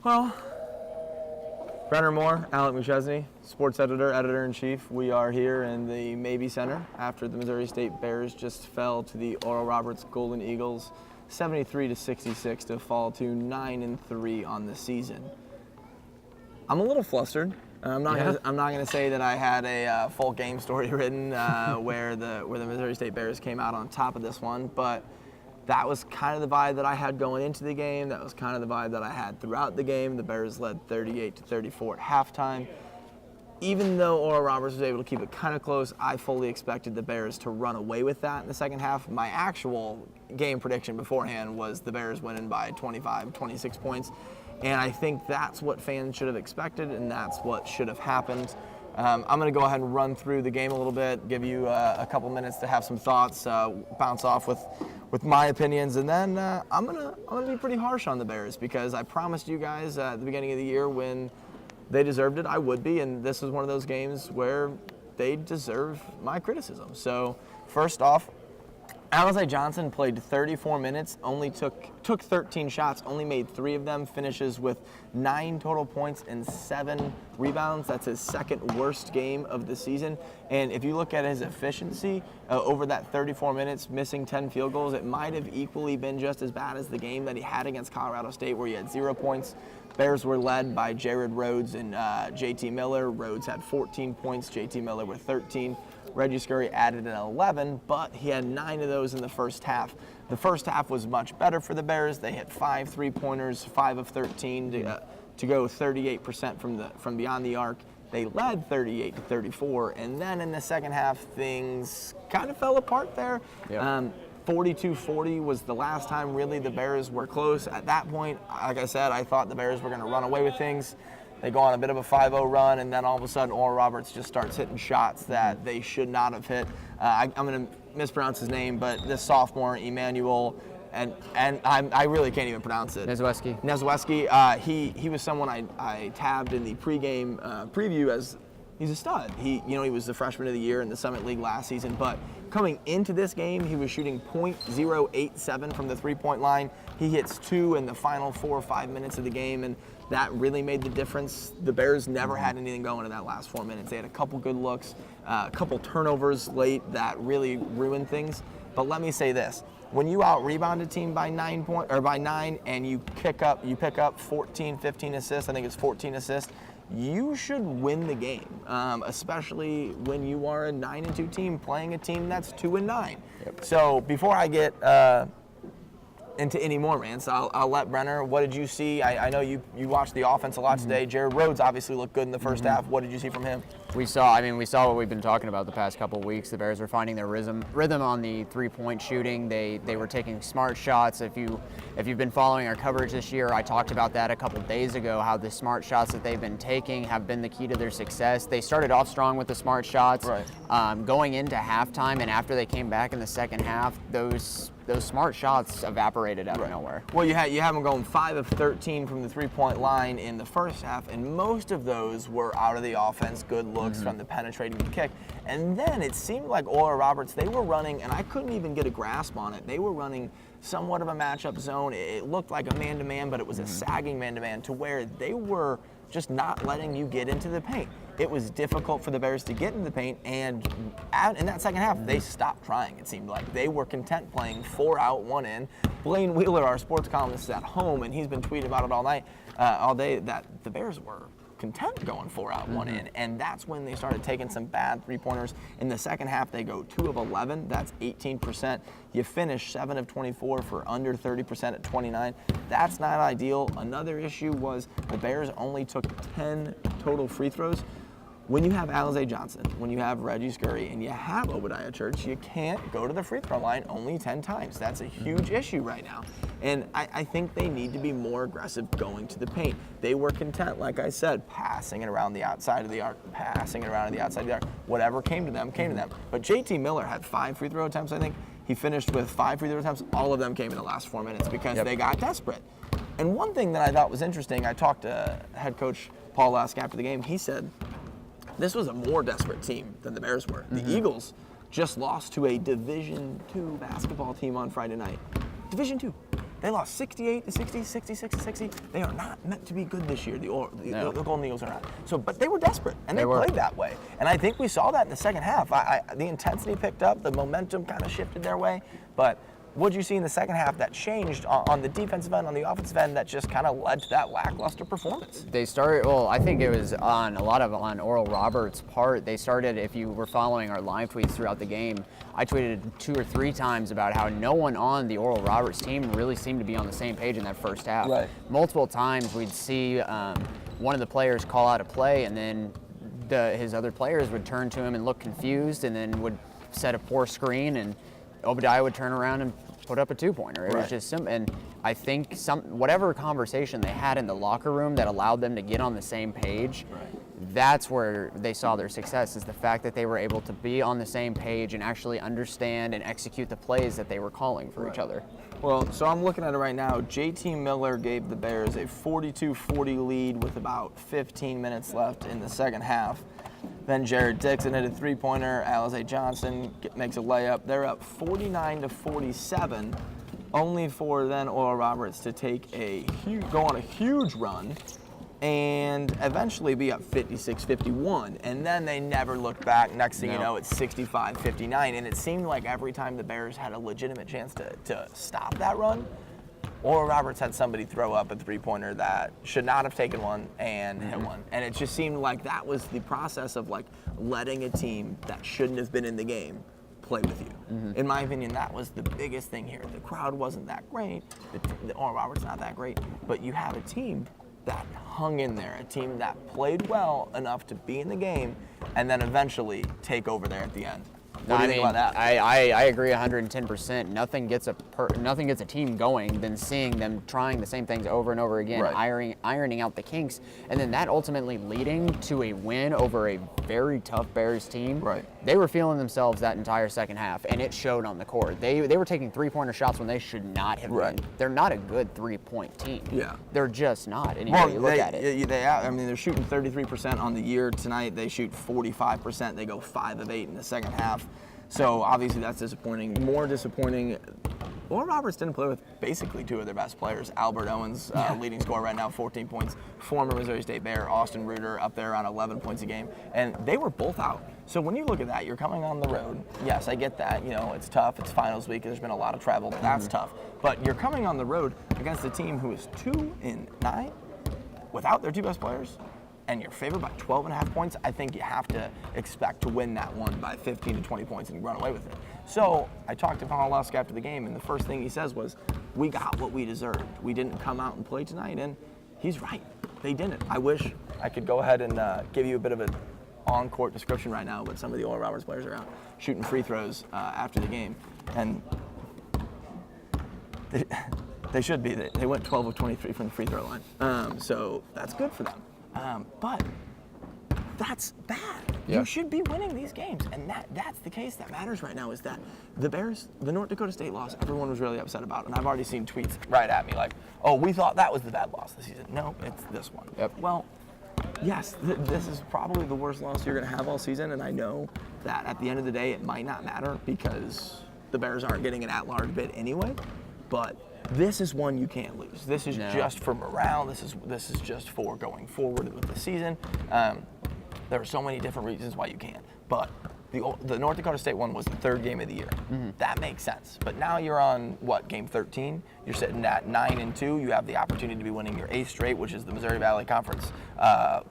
Well, Brenner, Alec McChesney, sports editor, editor-in-chief. We are here in the Mabee Center after the Missouri State Bears just fell to the Oral Roberts Golden Eagles, 73-66 to fall to 9-3 on the season. I'm a little flustered. I'm not gonna say that I had a full game story written where the Missouri State Bears came out on top of this one, but that was kind of the vibe that I had going into the game. That was kind of the vibe that I had throughout the game. The Bears led 38-34 at halftime. Even though Oral Roberts was able to keep it kind of close, I fully expected the Bears to run away with that in the second half. My actual game prediction beforehand was the Bears winning by 25, 26 points. And I think that's what fans should have expected, and that's what should have happened. I'm going to go ahead and run through the game a little bit, give you a couple minutes to have some thoughts, bounce off with my opinions, and then I'm gonna be pretty harsh on the Bears because I promised you guys at the beginning of the year when they deserved it, I would be, and this was one of those games where they deserve my criticism. So first off, Alec Johnson played 34 minutes, only took 13 shots, only made 3 of them, finishes with 9 total points and 7 rebounds. That's his second worst game of the season. And if you look at his efficiency over that 34 minutes, missing 10 field goals, it might have equally been just as bad as the game that he had against Colorado State where he had 0 points. Bears were led by Jared Rhodes and JT Miller. Rhodes had 14 points, JT Miller with 13. Reggie Scurry added an 11, but he had 9 of those in the first half. The first half was much better for the Bears. They hit 5 3-pointers, 5 of 13 to go 38% from beyond the arc. They led 38-34, and then in the second half, things kind of fell apart there. Yep. 42-40 was the last time really the Bears were close. At that point, like I said, I thought the Bears were going to run away with things. They go on a bit of a 5-0 run, and then all of a sudden, Oral Roberts just starts hitting shots that they should not have hit. I'm going to mispronounce his name, but this sophomore, Emmanuel, and I really can't even pronounce it. Nezweski. He was someone I tabbed in the pregame preview as he's a stud. He was the freshman of the year in the Summit League last season, but coming into this game, he was shooting .087 from the three-point line. He hits 2 in the final 4 or 5 minutes of the game, and that really made the difference. The Bears never had anything going in that last 4 minutes. They had a couple good looks, a couple turnovers late that really ruined things. But let me say this. When you out-rebound a team by 9 and you pick up 14, 15 assists, I think it's 14 assists, you should win the game, especially when you are a 9-2 team playing a team that's 2-9. Yep. So before I get into any more rants, I'll let Brenner. What did you see? I know you watched the offense a lot today. Jared Rhodes obviously looked good in the first half. What did you see from him? We saw what we've been talking about the past couple of weeks. The Bears were finding their rhythm on the three-point shooting. They were taking smart shots. If you've been following our coverage this year, I talked about that a couple of days ago, how the smart shots that they've been taking have been the key to their success. They started off strong with the smart shots. Right. Going into halftime and after they came back in the second half, those smart shots evaporated out of nowhere. Well, you have them going 5 of 13 from the three-point line in the first half, and most of those were out of the offense, good looks from the penetrating kick. And then it seemed like Oral Roberts, they were running, and I couldn't even get a grasp on it. They were running somewhat of a matchup zone. It looked like a man-to-man, but it was a sagging man-to-man to where they were just not letting you get into the paint. It was difficult for the Bears to get in the paint, and in that second half, they stopped trying, it seemed like. They were content playing 4 out, 1 in. Blaine Wheeler, our sports columnist, is at home, and he's been tweeting about it all day, that the Bears were content going 4 out, 1 in, and that's when they started taking some bad three-pointers. In the second half, they go 2 of 11. That's 18%. You finish 7 of 24 for under 30% at 29. That's not ideal. Another issue was the Bears only took 10 total free throws. When you have Alec Johnson, when you have Reggie Scurry, and you have Obadiah Church, you can't go to the free throw line only 10 times. That's a huge issue right now. And I think they need to be more aggressive going to the paint. They were content, like I said, passing it around the outside of the arc, passing it around to the outside of the arc. Whatever came to them, came to them. But JT Miller had 5 free throw attempts, I think. He finished with 5 free throw attempts. All of them came in the last 4 minutes because they got desperate. And one thing that I thought was interesting, I talked to head coach Paul Lusk after the game. He said, this was a more desperate team than the Bears were. The Eagles just lost to a Division II basketball team on Friday night. Division II. They lost 68 to 60, 66 to 60. They are not meant to be good this year. The Golden Eagles are not. So, but they were desperate, and they played that way. And I think we saw that in the second half. The intensity picked up, the momentum kind of shifted their way. But what did you see in the second half that changed on the defensive end, on the offensive end, that just kind of led to that lackluster performance? They started, well, I think it was on Oral Roberts' part. They started, if you were following our live tweets throughout the game, I tweeted 2 or 3 times about how no one on the Oral Roberts team really seemed to be on the same page in that first half. Right. Multiple times we'd see one of the players call out a play, and then his other players would turn to him and look confused, and then would set a poor screen, and Obadiah would turn around and put up a 2-pointer. It was just simple. And I think whatever conversation they had in the locker room that allowed them to get on the same page, that's where they saw their success, is the fact that they were able to be on the same page and actually understand and execute the plays that they were calling for each other. Well, so I'm looking at it right now. JT Miller gave the Bears a 42-40 lead with about 15 minutes left in the second half. Then Jared Dixon hit a 3-pointer. Alize Johnson makes a layup. They're up 49-47, only for then Oral Roberts to go on a huge run and eventually be up 56-51. And then they never looked back. Next thing you know, it's 65-59. And it seemed like every time the Bears had a legitimate chance to stop that run, Oral Roberts had somebody throw up a 3-pointer that should not have taken one and hit one. And it just seemed like that was the process of like letting a team that shouldn't have been in the game play with you. In my opinion, that was the biggest thing here. The crowd wasn't that great. The Oral Roberts not that great. But you have a team that hung in there, a team that played well enough to be in the game and then eventually take over there at the end. What do you think about that? I agree 110%. Nothing gets a team going than seeing them trying the same things over and over again, ironing out the kinks, and then that ultimately leading to a win over a very tough Bears team. Right. They were feeling themselves that entire second half, and it showed on the court. They were taking 3-pointer shots when they should not have been. They're not a good 3-point team. Yeah. They're just not. Anyway, you look at it. They're shooting 33% on the year tonight. They shoot 45%. They go 5 of 8 in the second half. So obviously that's disappointing. More disappointing, Oral Roberts didn't play with basically 2 of their best players. Albert Owens, leading scorer right now, 14 points. Former Missouri State Bear, Austin Reuter, up there around 11 points a game. And they were both out. So when you look at that, you're coming on the road. Yes, I get that. You know, it's tough. It's finals week. There's been a lot of travel. That's tough. But you're coming on the road against a team who is 2-9 without their 2 best players, and you're favored by 12.5 points. I think you have to expect to win that one by 15 to 20 points and run away with it. So I talked to Paul Lusk after the game, and the first thing he says was, we got what we deserved. We didn't come out and play tonight, and he's right. They didn't. I wish I could go ahead and give you a bit of an on-court description right now, but some of the Oral Roberts players are out shooting free throws after the game, and they should be. They went 12 of 23 from the free throw line, so that's good for them. But that's bad. Yeah. You should be winning these games, and that's the case that matters right now, is that the Bears, the North Dakota State loss, everyone was really upset about, and I've already seen tweets right at me like, oh, we thought that was the bad loss this season. No, it's this one. Yep. Well, yes, this is probably the worst loss you're going to have all season, and I know that at the end of the day it might not matter because the Bears aren't getting an at-large bid anyway, but this is one you can't lose. This is just for morale. This is just for going forward with the season. There are so many different reasons why you can't. But the North Dakota State one was the 3rd game of the year. That makes sense. But now you're on, game 13? You're sitting at 9-2. You have the opportunity to be winning your 8th straight, which is the Missouri Valley Conference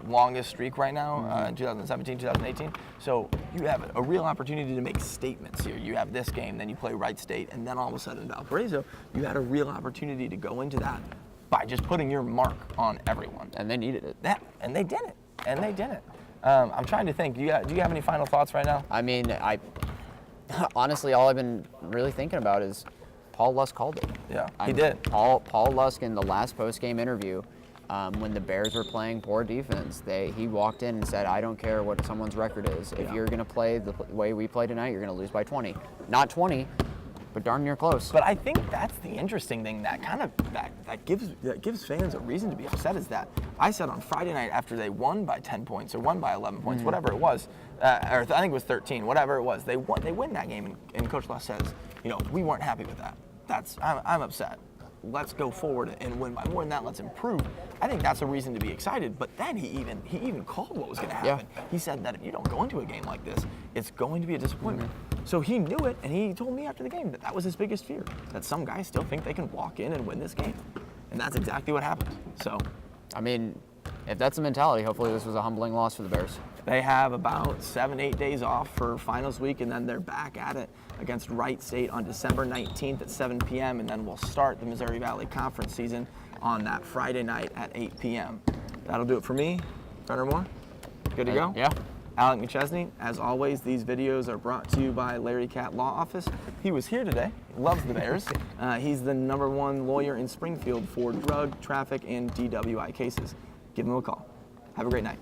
longest streak right now in 2017, 2018. So you have a real opportunity to make statements here. You have this game, then you play Wright State, and then all of a sudden Valparaiso, you had a real opportunity to go into that by just putting your mark on everyone. And they needed it. And they did it. I'm trying to think. Do you have any final thoughts right now? I mean, honestly, all I've been really thinking about is Paul Lusk called it. Yeah, he did. Paul Lusk in the last post-game interview, when the Bears were playing poor defense, he walked in and said, I don't care what someone's record is. If you're going to play the way we play tonight, you're going to lose by 20. Not 20, but darn near close. But I think that's the interesting thing that kind of that gives fans a reason to be upset, is that I said on Friday night after they won by 10 points or won by 11 points, whatever it was, or I think it was 13, whatever it was, they win that game, and Coach Lusk says, we weren't happy with that. I'm upset. let's go forward and win by more than that, let's improve, I think that's a reason to be excited. But then he even called what was going to happen. Yeah. He said that if you don't go into a game like this, it's going to be a disappointment. So he knew it, and he told me after the game that was his biggest fear, that some guys still think they can walk in and win this game. And that's exactly what happened. So, I mean, if that's the mentality, hopefully this was a humbling loss for the Bears. they have about 7-8 days off for finals week, and then they're back at it against Wright State on December 19th at 7 p.m., and then we'll start the Missouri Valley Conference season on that Friday night at 8 p.m. That'll do it for me. Brenner Moore, good to go? Yeah. Alec McChesney, as always, these videos are brought to you by Larry Catt Law Office. He was here today, loves the Bears. He's the #1 lawyer in Springfield for drug, traffic, and DWI cases. Give him a call. Have a great night.